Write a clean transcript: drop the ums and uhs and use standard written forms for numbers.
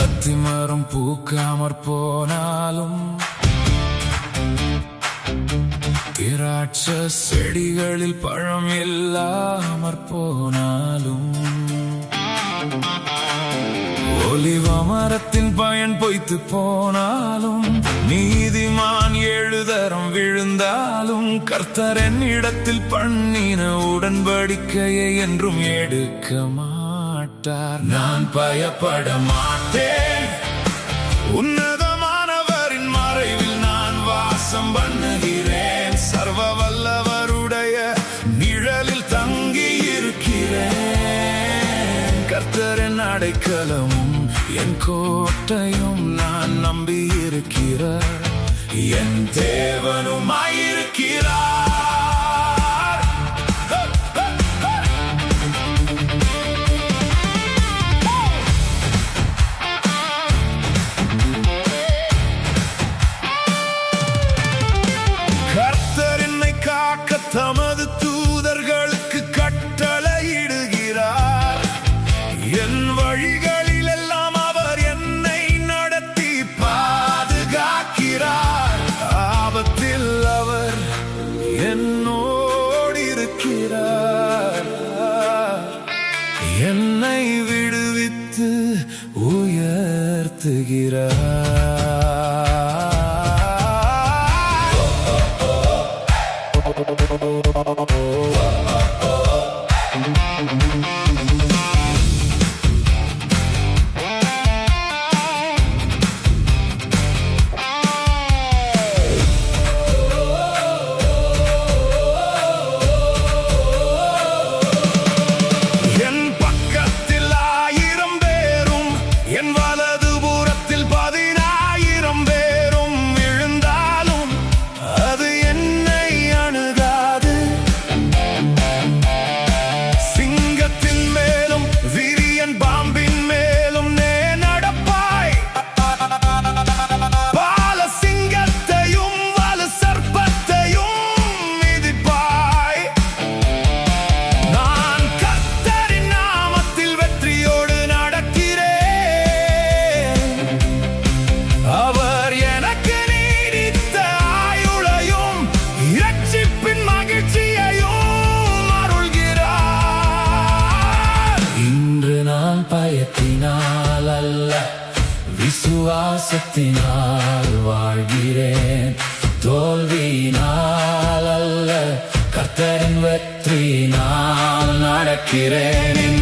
அத்திமரம் பூக்காமற் போனாலும், திராட்ச செடிகளில் பழம் இல்லாமற் போனாலும், ஒலிவ மரத்தின் பயன் பொய்த்து போனாலும், நீதிமான் 7 தரம் விழுந்தாலும், கர்த்தர் என்னிடத்தில் பண்ணின உடன்படிக்கையை என்றும் எடுக்க மாட்டார். நான் பயப்பட மாட்டேன், உன்னதமானவரின் மறைவில் நான் வாசம் பண்ணுகிறேன். சர்வ வல்லவருடைய நிழலில் தங்கி இருக்கிறேன். கர்த்தரின் அடைக்கலமும் என் கோட்டையும் நான் நம்பி இருக்கிறார். என் தேவனுமாயிருக்கிறார். தமது தூதர்களுக்கு கட்டளையிடுகிறார். என் வழிகளில் எல்லாம் அவர் என்னை நடத்தி பாதுகாக்கிறார். ஆபத்தில் அவர் என்னோடு இருக்கிறார். என்னை விடுவித்து உயர்த்துகிறார். என் பக்கத்தில் 1000 பேரும், என் வலது புறத்தில் 10,000 பேரும் விழுந்தாலும் அது என்னை அணுகாது. சிங்கத்தின் மேலும் விரியன் பாம்பின் மேலும் நே நடப்பாய். பால சிங்கத்தையும் வலு சர்ப்பத்தையும் மிதிப்பாய். நான் கர்த்தரின் நாமத்தில் வெற்றியோடு நடக்கிறேன். அவர் எனக்கு நீடித்த ஆயுளையும் இரட்சிப்பின் மகிழ்ச்சியையும் அருள்கிறார். இன்று நான் பயத்தினால் அல்ல, விசுவாசத்தினால் வாழ்கிறேன். தோல்வியினால் அல்ல, கர்த்தரின் வெற்றியினால் நடக்கிறேன்.